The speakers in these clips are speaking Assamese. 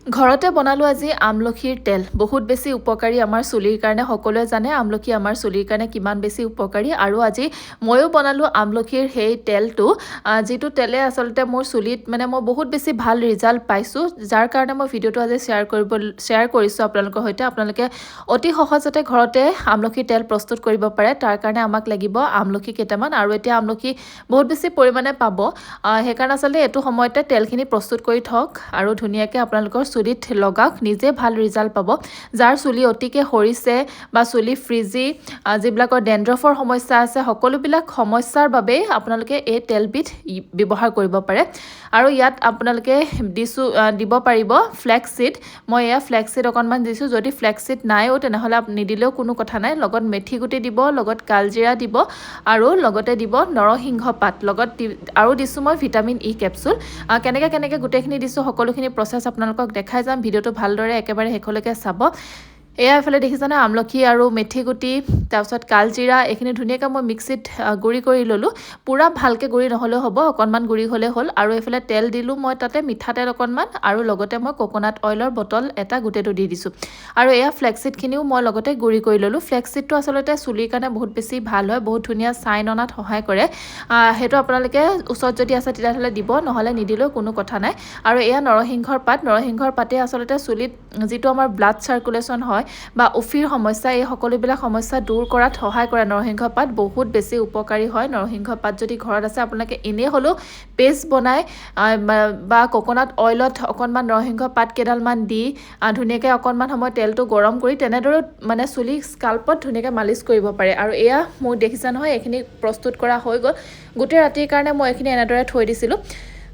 ঘৰতে বনালো আজি আমলখিৰ তেল বহুত বেছি উপকাৰী আমাৰ চুলিৰ কাৰণে সকলোৱে জানে আমলখি আমাৰ চুলিৰ কাৰণে কিমান বেছি উপকাৰী আৰু আজি ময়ো বনালো আমলখিৰ সেই তেলটো যিটো তেলে আচলতে মোৰ চুলিত মানে মই বহুত বেছি ভাল ৰিজাল্ট পাইছোঁ যাৰ কাৰণে মই ভিডিঅ'টো আজি শ্বেয়াৰ কৰিছোঁ আপোনালোকৰ সৈতে আপোনালোকে অতি সহজতে ঘৰতে আমলখিৰ তেল প্ৰস্তুত কৰিব পাৰে তাৰ কাৰণে আমাক লাগিব আমলখি কেইটামান আৰু এতিয়া আমলখি বহুত বেছি পৰিমাণে পাব সেইকাৰণে আচলতে এইটো সময়তে তেলখিনি প্ৰস্তুত কৰি থওক আৰু ধুনীয়াকৈ আপোনালোকৰ চুলিত লগাওক নিজে ভাল ৰিজাল্ট পাব যাৰ চুলি অতিকে সৰিছে বা চুলি ফ্ৰিজি যিবিলাকৰ ডেন্ড্ৰফৰ সমস্যা আছে সকলোবিলাক সমস্যাৰ বাবে আপোনালোকে এই তেলবিধ ব্যৱহাৰ কৰিব পাৰে আৰু ইয়াত আপোনালোকে দিব পাৰিব ফ্লেক্স সিড মই এয়া ফ্লেক্স সিড অকণমান দিছোঁ যদি ফ্লেক্স সিড নাইও তেনেহ'লে নিদিলেও কোনো কথা নাই লগত মেথি গুটি দিব লগত কালজিৰা দিব আৰু লগতে দিব নৰসিংহ পাত লগত আৰু দিছোঁ মই ভিটামিন ই কেপচুল কেনেকৈ গোটেইখিনি দিছোঁ সকলোখিনি প্ৰচেছ আপোনালোকক দেখাই যাম ভিডিঅ'টো ভালদৰে একেবাৰে শেষলৈকে চাব এয়া এফালে দেখিছানে আমলখি আৰু মেথি গুটি তাৰপিছত কালজিৰা এইখিনি ধুনীয়াকৈ মই মিক্সিত গুড়ি কৰি ল'লোঁ পূৰা ভালকৈ গুড়ি নহ'লেও হ'ব অকণমান গুড়ি হ'লে হ'ল আৰু এইফালে তেল দিলোঁ মই তাতে মিঠাতেল অকণমান আৰু লগতে মই কোকোনাট অইলৰ বটল এটা গোটেইটো দি দিছোঁ আৰু এয়া ফ্লেক্সিডখিনিও মই লগতে গুড়ি কৰি ল'লোঁ ফ্লেক্সিডটো আচলতে চুলিৰ কাৰণে বহুত বেছি ভাল হয় বহুত ধুনীয়া চাইন অনাত সহায় কৰে সেইটো আপোনালোকে ওচৰত যদি আছে তেতিয়াহ'লে দিব নহ'লে নিদিলেও কোনো কথা নাই আৰু এয়া নৰসিংহৰ পাতে আচলতে চুলিত যিটো আমাৰ ব্লাড চাৰ্কুলেশ্যন হয় বা উফিৰ সমস্যা এই সকলোবিলাক সমস্যা দূৰ কৰাত সহায় কৰে নৰসিংহ পাত বহুত বেছি উপকাৰী হয় নৰসিংহ পাত যদি ঘৰত আছে আপোনালোকে এনেই হ'লেও পেষ্ট বনাই বা কোকোনাট অইলত অকণমান নৰসিংহ পাত কেইডালমান দি ধুনীয়াকৈ অকণমান সময় তেলটো গৰম কৰি তেনেদৰে মানে চুলি স্কাল্পত ধুনীয়াকৈ মালিচ কৰিব পাৰে আৰু এয়া মোৰ দেখিছা নহয় এইখিনি প্ৰস্তুত কৰা হৈ গ'ল গোটেই ৰাতিৰ কাৰণে মই এইখিনি এনেদৰে থৈ দিছিলোঁ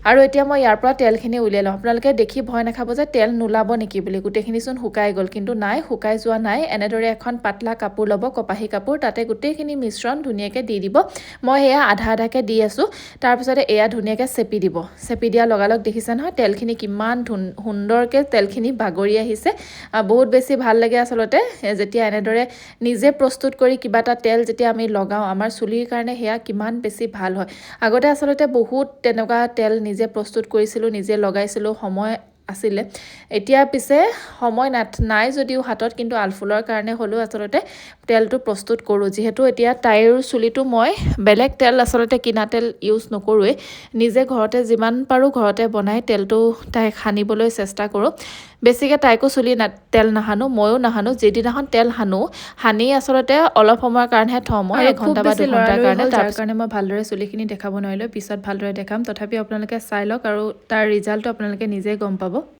আৰু এতিয়া মই ইয়াৰ পৰা তেলখিনি উলিয়াই লওঁ আপোনালোকে দেখি ভয় নাখাব যে তেল নোলাব নেকি বুলি গোটেইখিনিচোন শুকাই গ'ল কিন্তু নাই শুকাই যোৱা নাই এনেদৰে এখন পাতলা কাপোৰ ল'ব কপাহী কাপোৰ তাতে গোটেইখিনি মিশ্ৰণ ধুনীয়াকৈ দি দিব মই এয়া আধাকৈ দি আছোঁ তাৰপিছতে এয়া ধুনীয়াকৈ চেপি দিব চেপি দিয়া লগালগ দেখিছে নহয় তেলখিনি কিমান সুন্দৰকৈ তেলখিনি বাগৰি আহিছে বহুত বেছি ভাল লাগে আচলতে যেতিয়া এনেদৰে নিজে প্ৰস্তুত কৰি কিবা এটা তেল যেতিয়া আমি লগাওঁ আমাৰ চুলিৰ কাৰণে সেয়া কিমান বেছি ভাল হয় আগতে আচলতে বহুত তেনেকুৱা তেল নিজে প্ৰস্তুত কৰিছিলোঁ নিজে লগাইছিলোঁ সময় আছিলে এতিয়া পিছে সময় নাই যদিও হাতত কিন্তু আলফুলৰ কাৰণে হ'লেও আচলতে তেলটো প্ৰস্তুত কৰোঁ যিহেতু এতিয়া তাইৰ চুলিটো মই বেলেগ তেল আচলতে কিনা তেল ইউজ নকৰোঁৱেই নিজে ঘৰতে যিমান পাৰোঁ ঘৰতে বনাই তেলটো তাইক সানিবলৈ চেষ্টা কৰোঁ বেছিকৈ তাইকো চুলি তেল নাসানো ময়ো নাসানো যিদিনাখন তেল সানি আচলতে অলপ সময়ৰ কাৰণেহে থওঁ মই এঘণ্টা বা দুঘণ্টাৰ কাৰণে তাৰ কাৰণে মই ভালদৰে চুলিখিনি দেখাব নোৱাৰিলোঁ পিছত ভালদৰে দেখাম তথাপি আপোনালোকে চাই লওক আৰু তাৰ ৰিজাল্টটো আপোনালোকে নিজে গম পাব